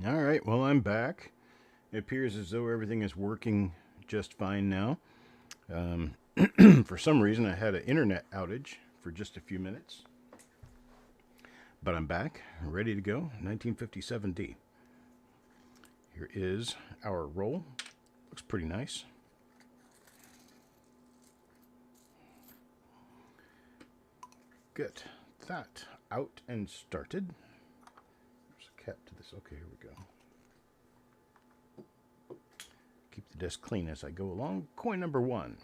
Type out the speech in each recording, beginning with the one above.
All right, well, I'm back. It appears as though everything is working just fine now. Um, for some reason, I had an internet outage for just a few minutes, but I'm back, ready to go. 1957D. Here is our roll. Looks pretty nice. Get that out and started. There's a cap to this. Okay, here we go. Keep the desk clean as I go along. Coin number 1,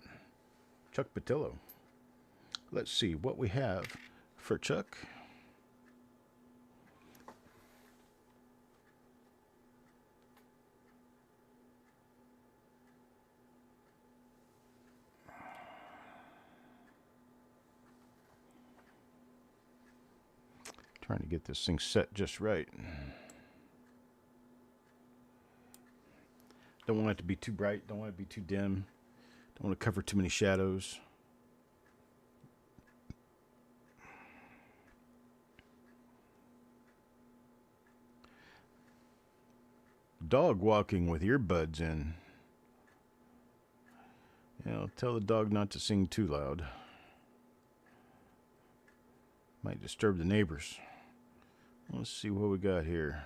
Chuck Daughtrey. Let's see what we have for Chuck. Trying to get this thing set just right. Don't want it to be too bright. Don't want it to be too dim. Don't want to cover too many shadows. Dog walking with earbuds in. Tell the dog not to sing too loud. Might disturb the neighbors. Let's see what we got here.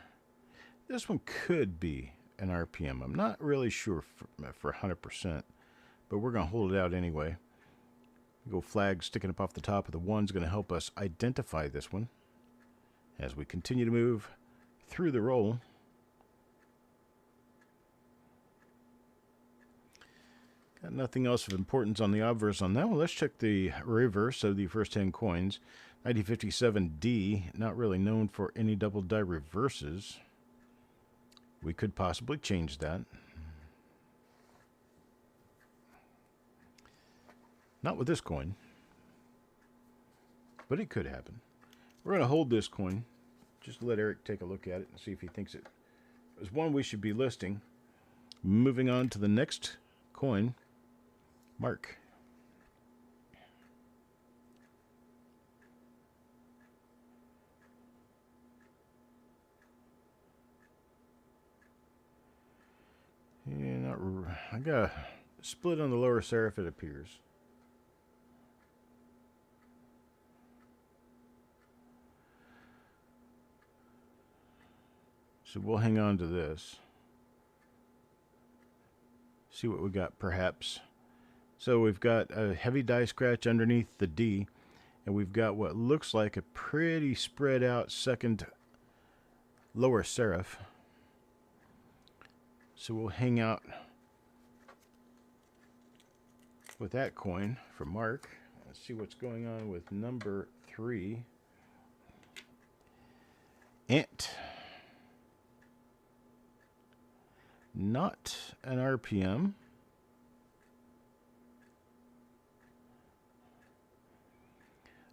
This one could be an RPM. I'm not really sure for 100%, but we're going to hold it out anyway. Go flag sticking up off the top of the one's going to help us identify this one as we continue to move through the roll. Got nothing else of importance on the obverse on that one. Let's check the reverse of the first 10 coins. 1957D, not really known for any double die reverses. We could possibly change that. Not with this coin, but it could happen. We're going to hold this coin. Just let Eric take a look at it and see if he thinks it is one we should be listing. Moving on to the next coin, Mark. Yeah, I got a split on the lower serif, it appears. So we'll hang on to this. See what we got, perhaps. So we've got a heavy die scratch underneath the D, and we've got what looks like a pretty spread out second lower serif. So we'll hang out with that coin for Mark. Let's see what's going on with number 3. Ant. Not an RPM.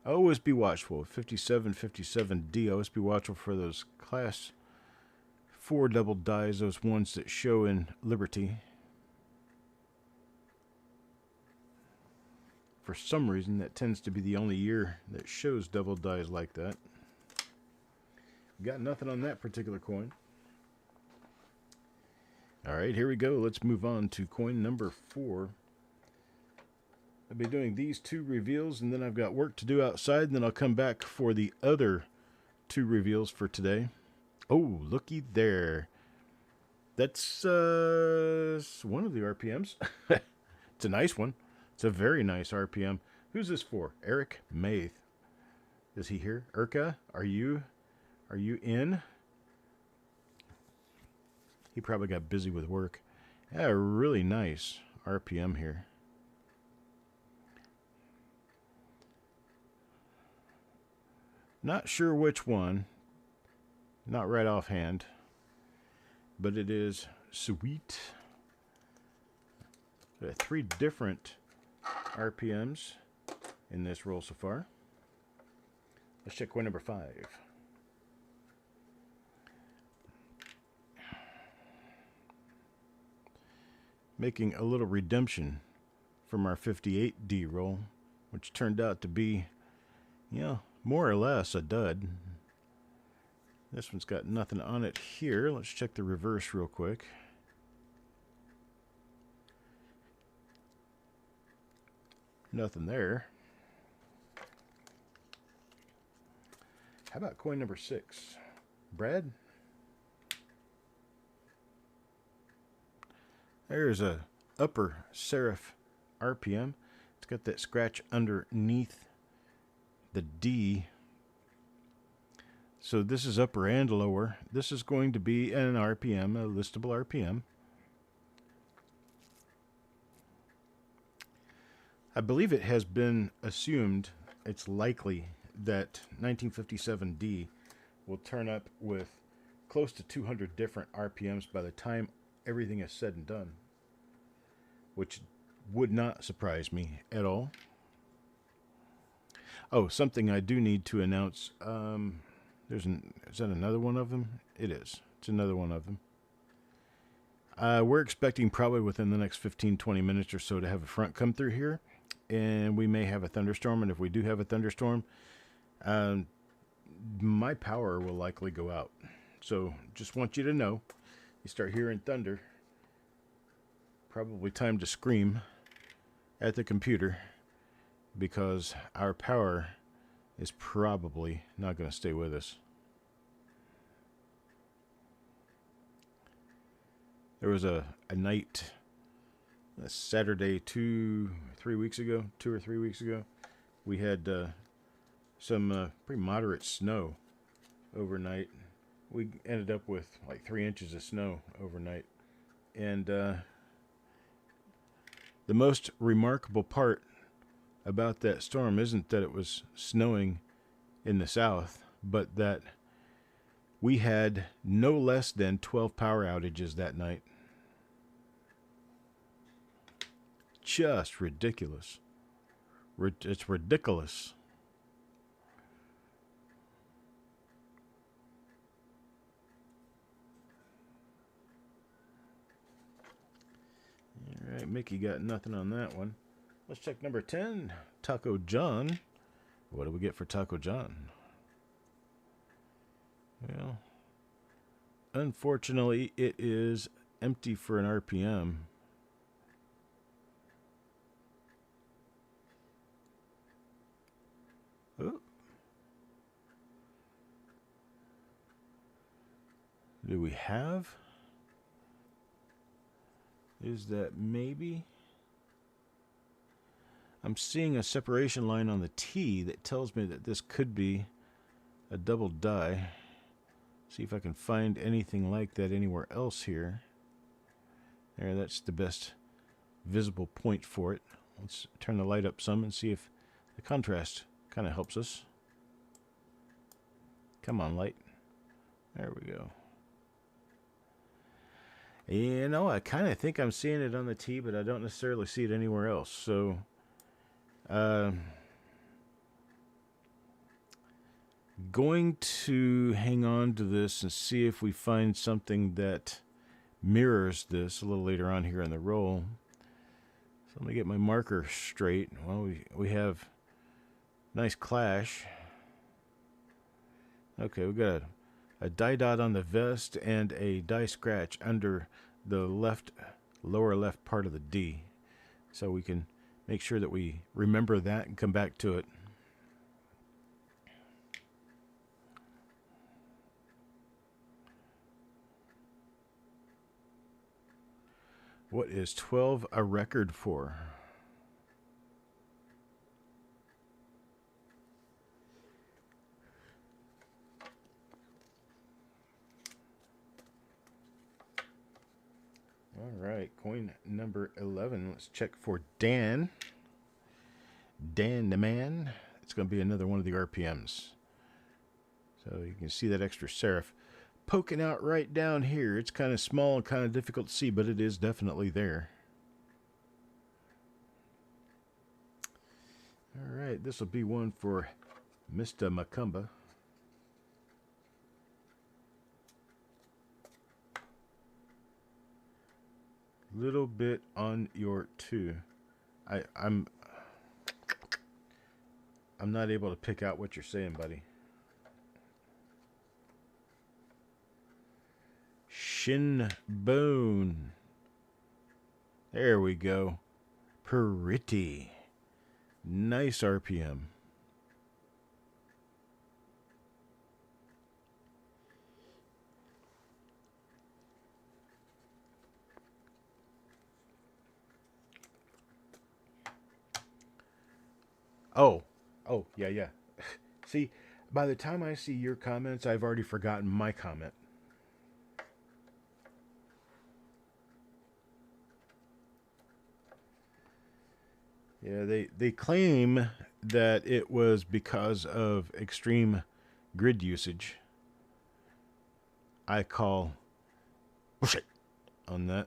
Always be watchful. 57D. Always be watchful for those class 4 double dies, those ones that show in Liberty. For some reason, that tends to be the only year that shows double dies like that. Got nothing on that particular coin. All right, here we go. Let's move on to coin number 4. I'll be doing these 2 reveals, and then I've got work to do outside, and then I'll come back for the other 2 reveals for today. Oh, looky there. That's one of the RPMs. It's a nice one. It's a very nice RPM. Who's this for? Eric Maith. Is he here? Urka, are you in? He probably got busy with work. Yeah, really nice RPM here. Not sure which one. Not right offhand. But it is sweet. There are 3 different RPMs in this roll so far. Let's check coin number 5. Making a little redemption from our 58D roll, which turned out to be, more or less a dud. This one's got nothing on it here. Let's check the reverse real quick. Nothing there. How about coin number 6? Brad? There's a upper serif RPM. It's got that scratch underneath the D. So this is upper and lower. This is going to be an RPM, a listable RPM. I believe it has been assumed, it's likely, that 1957D will turn up with close to 200 different RPMs by the time everything is said and done, which would not surprise me at all. Oh, something I do need to announce. Is that another one of them? It is. It's another one of them. We're expecting probably within the next 15-20 minutes or so to have a front come through here, and we may have a thunderstorm. And if we do have a thunderstorm, my power will likely go out. So just want you to know, you start hearing thunder, probably time to scream at the computer, because our power is probably not going to stay with us. There was a night, a Saturday 2 or 3 weeks ago, we had some pretty moderate snow overnight. We ended up with like 3 inches of snow overnight. And the most remarkable part about that storm isn't that it was snowing in the south, but that we had no less than 12 power outages that night. Just ridiculous. It's ridiculous. All right, Mickey got nothing on that one. Let's check number 10, Taco John. What do we get for Taco John? Well, unfortunately, it is empty for an RPM. Oh. Do we have? Is that maybe? I'm seeing a separation line on the T that tells me that this could be a double die. See if I can find anything like that anywhere else here. There, that's the best visible point for it. Let's turn the light up some and see if the contrast kind of helps us. Come on, light. There we go. You know, I kind of think I'm seeing it on the T, but I don't necessarily see it anywhere else. So, going to hang on to this and see if we find something that mirrors this a little later on here in the roll. So let me get my marker straight. Well, we have nice clash. Okay, we've got a die dot on the vest and a die scratch under the lower left part of the D. So we can make sure that we remember that and come back to it. What is 12 a record for? All right, coin number 11. Let's check for Dan. Dan the man. It's going to be another one of the RPMs. So you can see that extra serif poking out right down here. It's kind of small and kind of difficult to see, but it is definitely there. All right, this will be one for Mr. Macumba. Little bit on your 2. I'm not able to pick out what you're saying, buddy. Shin bone. There we go. Pretty. Nice RPM. Oh, yeah. See, by the time I see your comments, I've already forgotten my comment. Yeah, they claim that it was because of extreme grid usage. I call bullshit on that.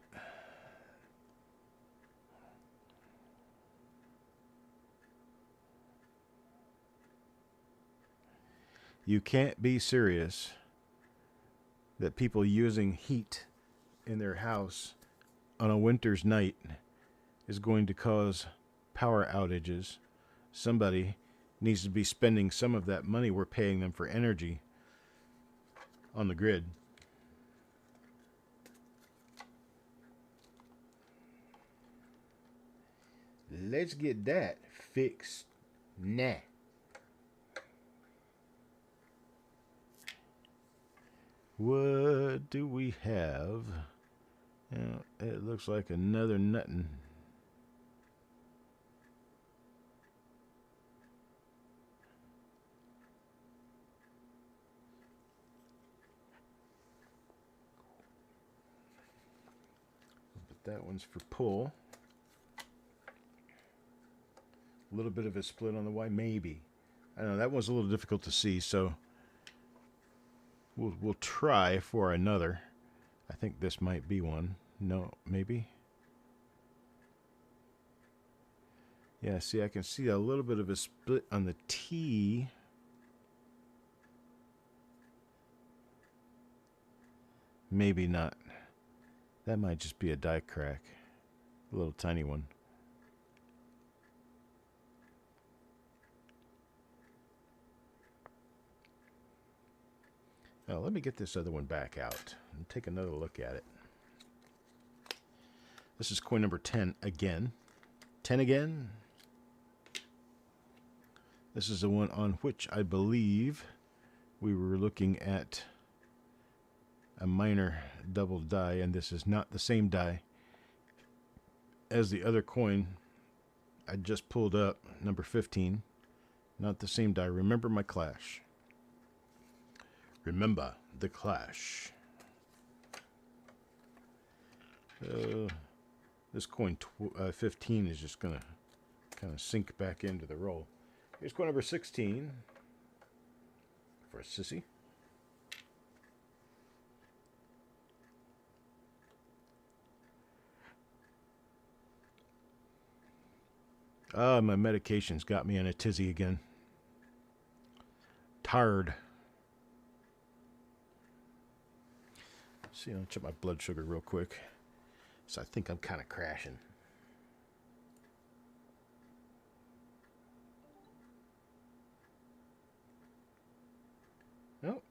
You can't be serious that people using heat in their house on a winter's night is going to cause power outages. Somebody needs to be spending some of that money we're paying them for energy on the grid. Let's get that fixed. Nah. What do we have? It looks like another nuttin'. But that one's for pull. A little bit of a split on the Y, maybe. I don't know, that one's a little difficult to see, so we'll try for another. I think this might be one. No, maybe. Yeah, see, I can see a little bit of a split on the T. Maybe not. That might just be a die crack. A little tiny one. Now, let me get this other one back out and take another look at it. This is coin number 10 again. 10 again. This is the one on which I believe we were looking at a minor double die, and this is not the same die as the other coin I just pulled up, number 15. Not the same die. Remember my clash. Remember the clash. This coin 15 is just going to kind of sink back into the roll. Here's coin number 16 for a sissy. My medication's got me in a tizzy again. Tired. See, I'll check my blood sugar real quick. So I think I'm kind of crashing. Nope.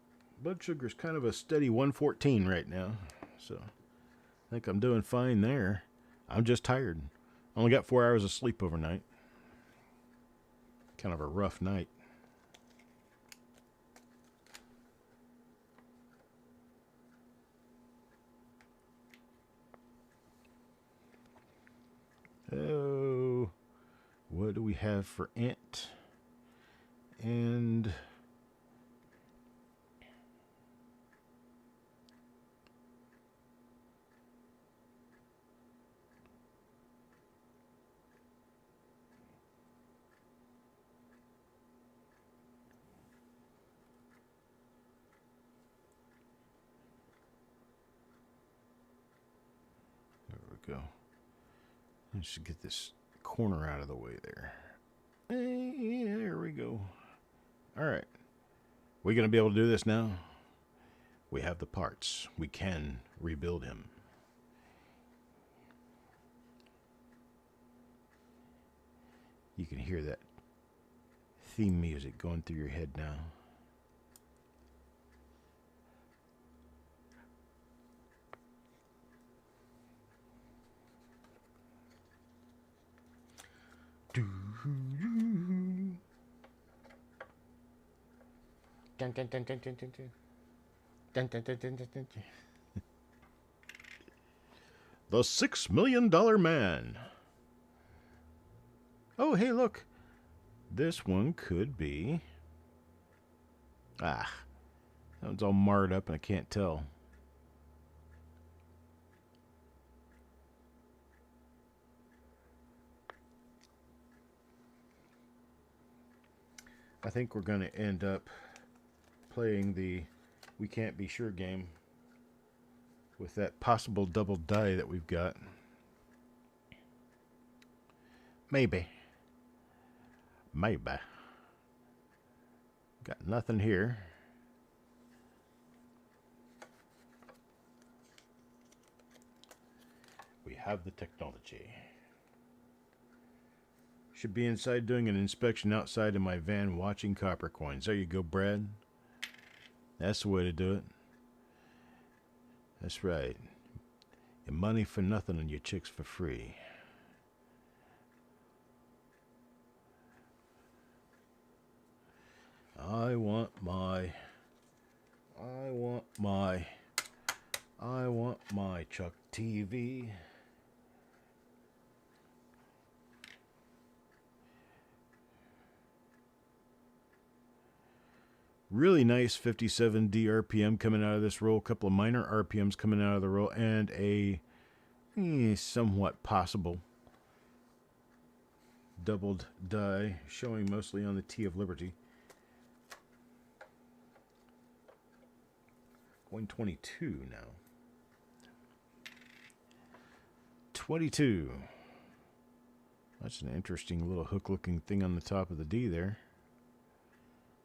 Blood sugar's kind of a steady 114 right now. So I think I'm doing fine there. I'm just tired. Only got 4 hours of sleep overnight. Kind of a rough night. Oh, what do we have for Ant? And there we go. I should get this corner out of the way there. Hey, there we go. All right. We going to be able to do this now? We have the parts. We can rebuild him. You can hear that theme music going through your head now. Dun, dun, dun, dun, dun, dun, dun. Dun, dun, dun, dun, dun, dun, dun. The $6 Million Man. Oh, hey, look. This one could be... Ah, that one's all marred up and I can't tell. I think we're going to end up playing the We Can't Be Sure game with that possible double die that we've got. Maybe. Maybe. Got nothing here. We have the technology. Should be inside doing an inspection outside in my van watching copper coins. There you go, Brad. That's the way to do it. That's right. Your money for nothing and your chicks for free. I want my Chuck TV. Really nice 57 DRPM coming out of this roll. A couple of minor RPMs coming out of the roll. And a somewhat possible doubled die showing mostly on the T of Liberty. Coin 22 now. 22. That's an interesting little hook-looking thing on the top of the D there.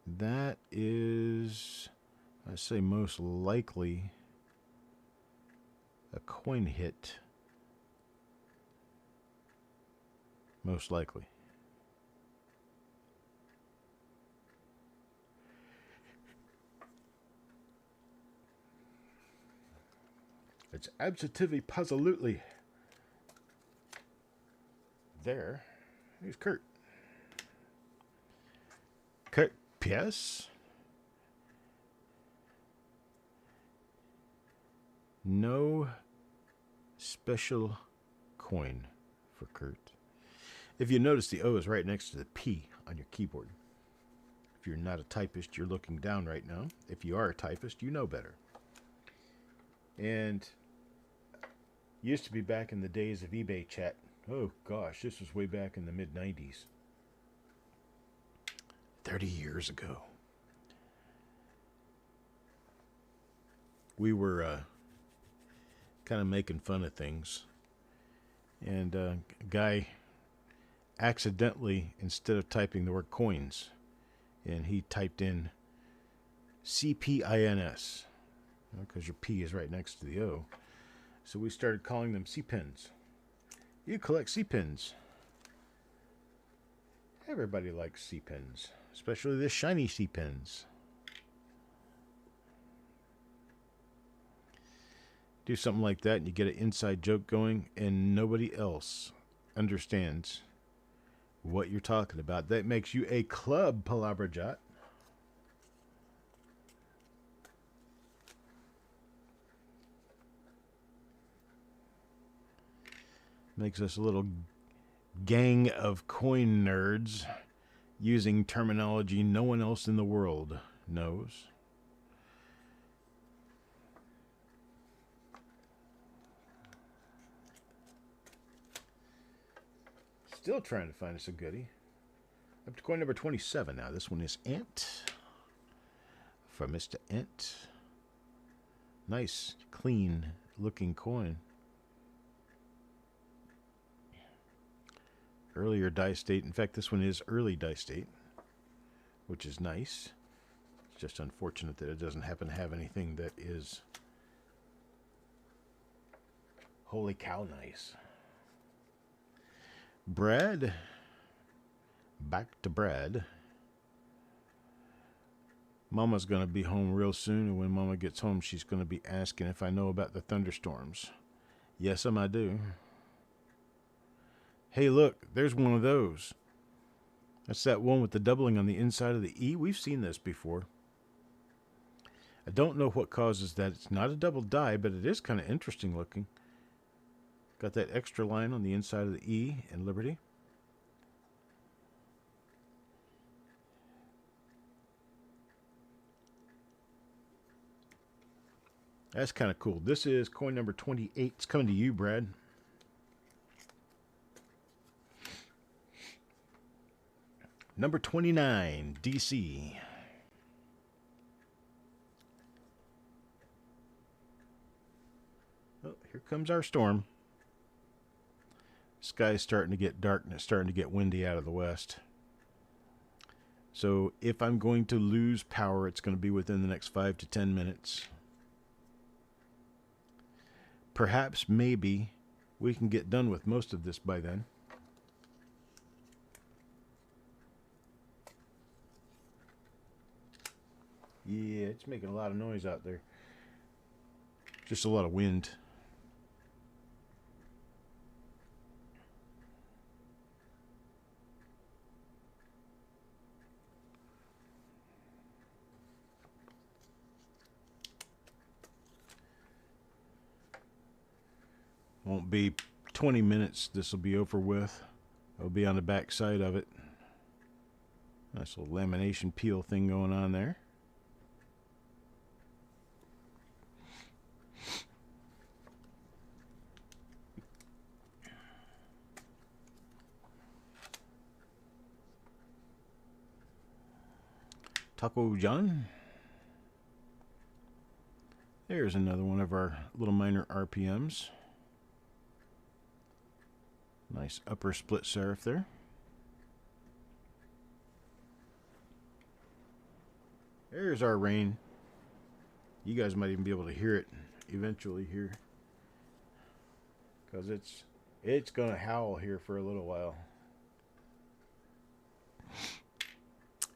That is, I say most likely, a coin hit. Most likely. It's absolutely positively there. Here's Kurt. Kurt P.S. No special coin for Kurt. If you notice, the O is right next to the P on your keyboard. If you're not a typist, you're looking down right now. If you are a typist, you know better. And used to be back in the days of eBay chat. Oh gosh, this was way back in the mid-90s. 30 years ago. We were kind of making fun of things. And a guy accidentally, instead of typing the word coins, and he typed in C-P-I-N-S, because your P is right next to the O. So we started calling them C-pins. You collect C-pins. Everybody likes C-pins, especially the shiny C-pins. Do something like that and you get an inside joke going and nobody else understands what you're talking about. That makes you a club palabrajat. Makes us a little gang of coin nerds using terminology no one else in the world knows. Still trying to find us a goodie. Up to coin number 27 now. This one is Ant. For Mr. Ant. Nice, clean looking coin. Earlier die state. In fact, this one is early die state, which is nice. It's just unfortunate that it doesn't happen to have anything that is holy cow nice. Brad. Back to Brad. Mama's going to be home real soon, and when Mama gets home, she's going to be asking if I know about the thunderstorms. Yes, I do. Hey, look, there's one of those. That's that one with the doubling on the inside of the E. We've seen this before. I don't know what causes that. It's not a double die, but it is kind of interesting looking. Got that extra line on the inside of the E in Liberty. That's kind of cool. This is coin number 28. It's coming to you, Brad. Number 29, DC. Oh, here comes our storm. Sky's starting to get dark and it's starting to get windy out of the west. So if I'm going to lose power, it's going to be within the next 5 to 10 minutes. Perhaps, maybe, we can get done with most of this by then. Yeah, it's making a lot of noise out there. Just a lot of wind. Won't be 20 minutes. This will be over with. It'll be on the back side of it. Nice little lamination peel thing going on there. Taco John. There's another one of our little minor RPMs. Nice upper split serif there. There's our rain. You guys might even be able to hear it eventually here, because it's gonna howl here for a little while.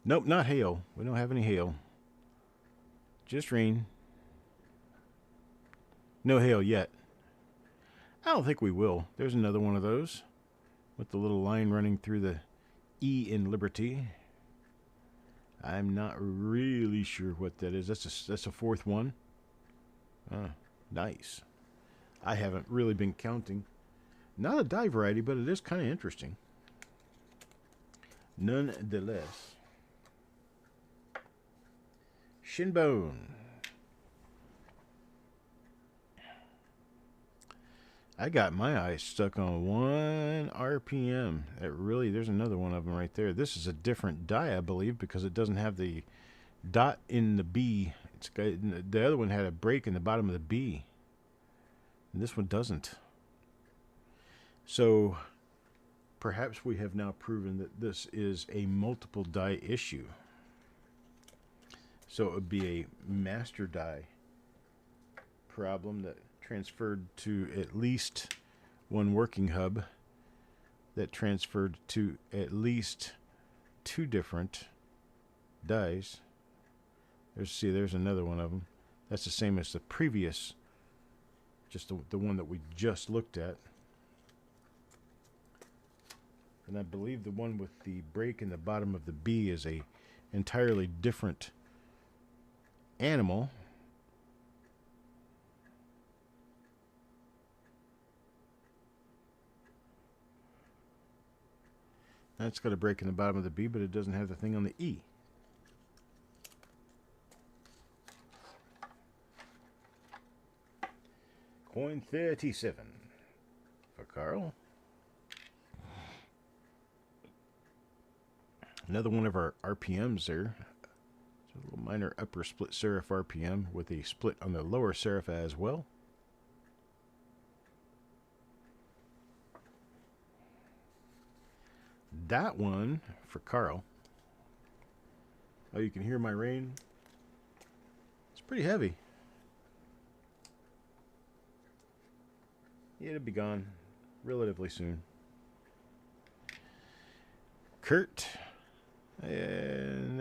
Nope, not hail. We don't have any hail. Just rain. No hail yet. I don't think we will. There's another one of those with the little line running through the E in Liberty. I'm not really sure what that is. That's a fourth one. Nice. I haven't really been counting. Not a die variety, but it is kind of interesting. Nonetheless. Shinbone. I got my eyes stuck on 1 RPM. There's another one of them right there. This is a different die, I believe, because it doesn't have the dot in the B. The other one had a break in the bottom of the B, and this one doesn't. So perhaps we have now proven that this is a multiple die issue. So it would be a master die problem that transferred to at least one working hub, that transferred to at least 2 different dies. There's another one of them. That's the same as the previous, just the one that we just looked at. And I believe the one with the break in the bottom of the B is a entirely different animal. That's got a break in the bottom of the B, but it doesn't have the thing on the E. Coin 37 for Carl. Another one of our RPMs there. It's a little minor upper split serif RPM with a split on the lower serif as well. That one for Carl. Oh, you can hear my rain. It's pretty heavy. Yeah, it'll be gone relatively soon. Kurt. And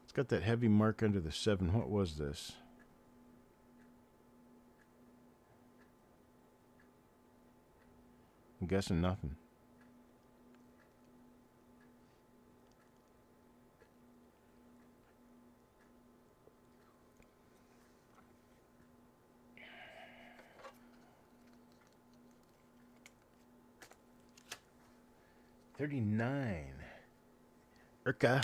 it's got that heavy mark under the 7. What was this? I'm guessing nothing. $39. Urca.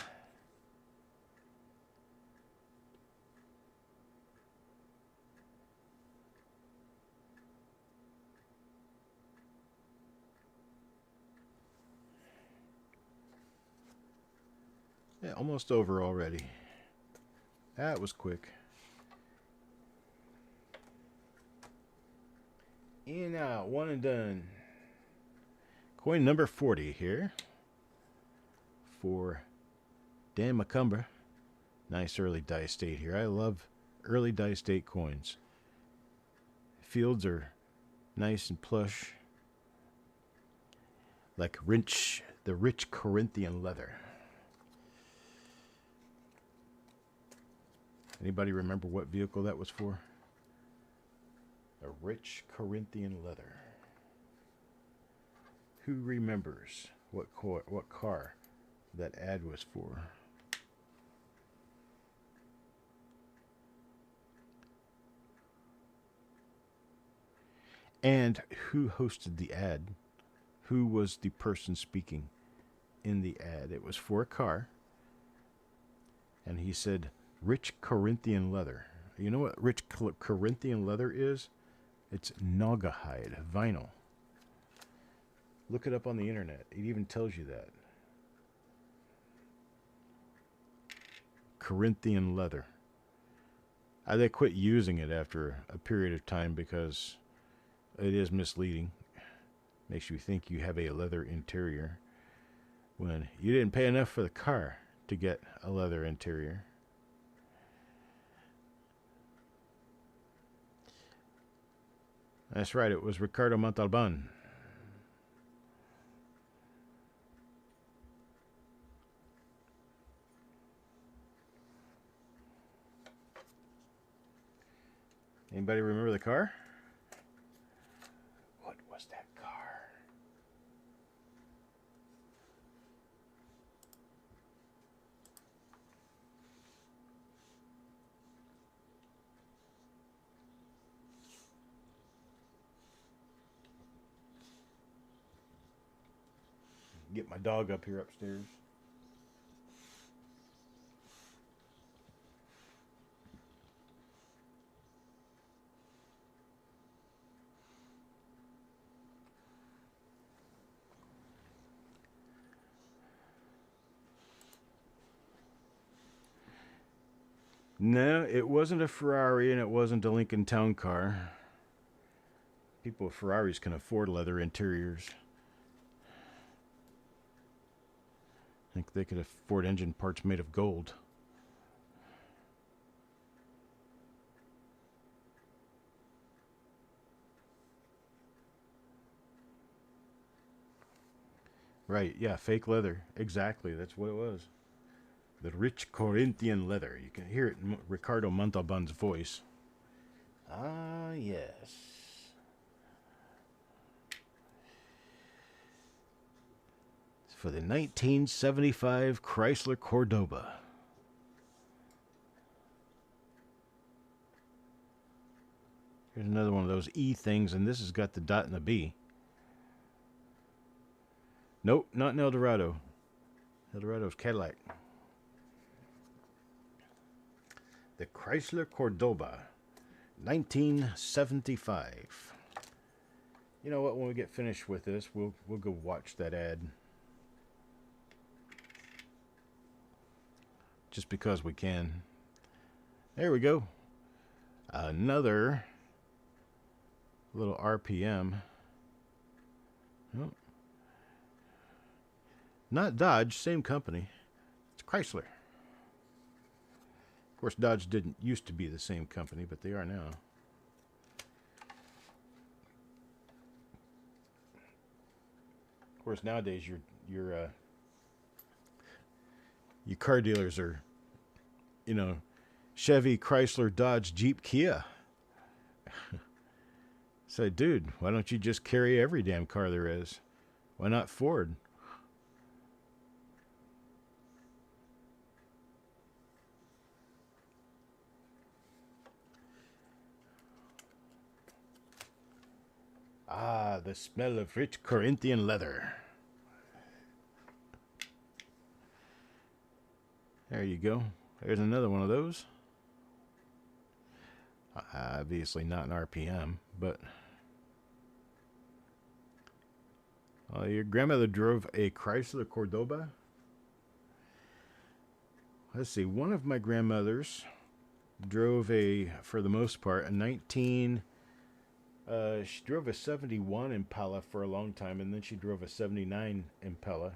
Yeah, almost over already. That was quick. In, out, one and done. Coin number 40 here for Dan McCumber. Nice early die state here. I love early die state coins. Fields are nice and plush, like the rich Corinthian leather. Anybody remember what vehicle that was for? A rich Corinthian leather. Who remembers what car that ad was for? And who hosted the ad? Who was the person speaking in the ad? It was for a car. And he said, rich Corinthian leather. You know what rich Corinthian leather is? It's Naugahyde vinyl. Look it up on the internet. It even tells you that. Corinthian leather. They quit using it after a period of time because it is misleading. Makes you think you have a leather interior when you didn't pay enough for the car to get a leather interior. That's right, it was Ricardo Montalban. Anybody remember the car? What was that car? Get my dog up here upstairs. No, it wasn't a Ferrari and it wasn't a Lincoln Town Car. People with Ferraris can afford leather interiors. I think they could afford engine parts made of gold. Right, yeah, fake leather. Exactly, that's what it was. The rich Corinthian leather. You can hear it in Ricardo Montalban's voice. Ah, yes. It's for the 1975 Chrysler Cordoba. Here's another one of those E things, and this has got the dot and the B. Nope, not an Eldorado. Eldorado's Cadillac. The Chrysler Cordoba, 1975. You know what? When we get finished with this, we'll go watch that ad. Just because we can. There we go. Another little RPM. Oh. Not Dodge, same company. It's Chrysler. Of course, Dodge didn't used to be the same company, but they are now. Of course, nowadays your car dealers are, Chevy, Chrysler, Dodge, Jeep, Kia. Say, dude, why don't you just carry every damn car there is? Why not Ford? Ah, the smell of rich Corinthian leather. There you go. There's another one of those. Obviously not an RPM, but your grandmother drove a Chrysler Cordoba. Let's see. One of my grandmothers drove for the most part, she drove a 71 Impala for a long time, and then she drove a 79 Impala.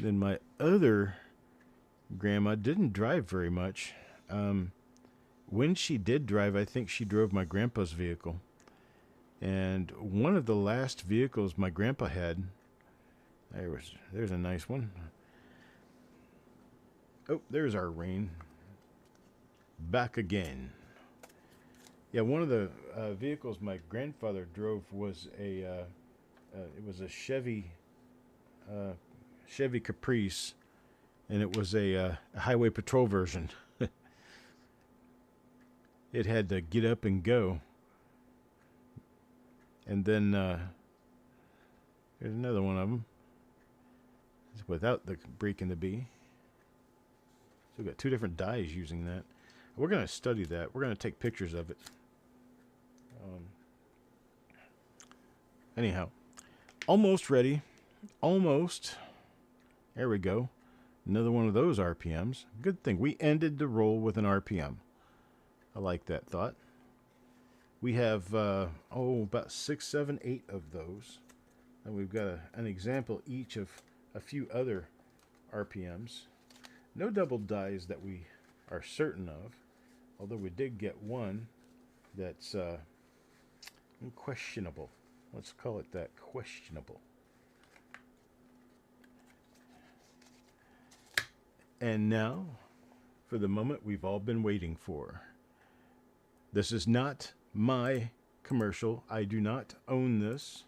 Then my other grandma didn't drive very much. When she did drive, I think she drove my grandpa's vehicle. And one of the last vehicles my grandpa had, there's a nice one. Oh, there's our rain. Back again. Yeah, one of the vehicles my grandfather drove was it was a Chevy Caprice, and it was a highway patrol version. It had to get up and go. And then there's another one of them. It's without the break in the B. So we've got two different dyes using that. We're going to study that. We're going to take pictures of it. Anyhow, almost ready. Almost. There we go. Another one of those RPMs. Good thing. We ended the roll with an RPM. I like that thought. We have, about 6, 7, 8 of those. And we've got an example each of a few other RPMs. No double dyes that we are certain of. Although we did get one that's questionable. Let's call it that, questionable. And now, for the moment we've all been waiting for. This is not my commercial. I do not own this.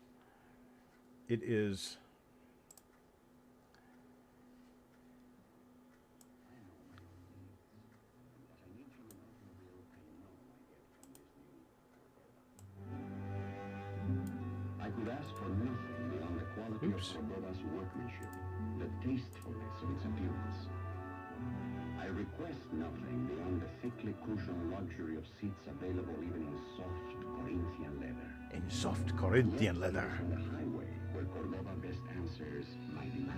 It is I could ask for nothing beyond the quality of Cordoba's workmanship, the tastefulness of its appearance. I request nothing beyond the thickly cushioned luxury of seats available even in soft Corinthian leather. in soft Corinthian leather. On the highway where Cordoba best answers my demands.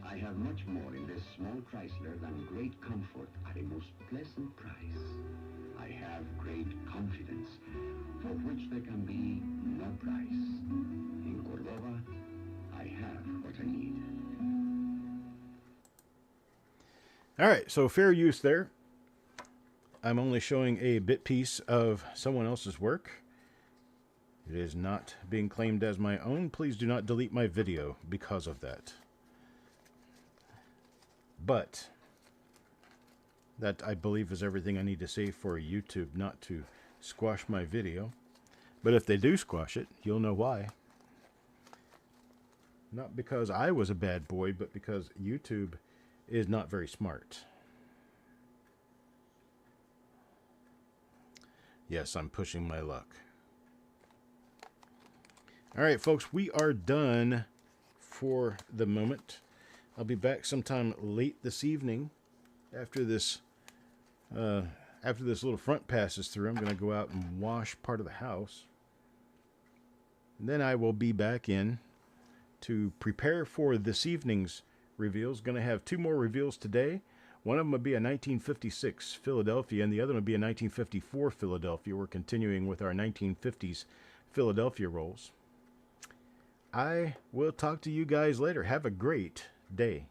I have much more in this small Chrysler than great comfort at a most pleasant price. I have great confidence, for which there can be no price. In Cordoba, I have what I need. All right, so fair use there. I'm only showing a bit piece of someone else's work. It is not being claimed as my own. Please do not delete my video because of that. But that, I believe, is everything I need to say for YouTube not to squash my video. But if they do squash it, you'll know why. Not because I was a bad boy, but because YouTube is not very smart. Yes, I'm pushing my luck. All right, folks, we are done for the moment. I'll be back sometime late this evening after this little front passes through. I'm going to go out and wash part of the house. And then I will be back in to prepare for this evening's reveals. Going to have two more reveals today. One of them will be a 1956 Philadelphia, and the other will be a 1954 Philadelphia. We're continuing with our 1950s Philadelphia rolls. I will talk to you guys later. Have a great day.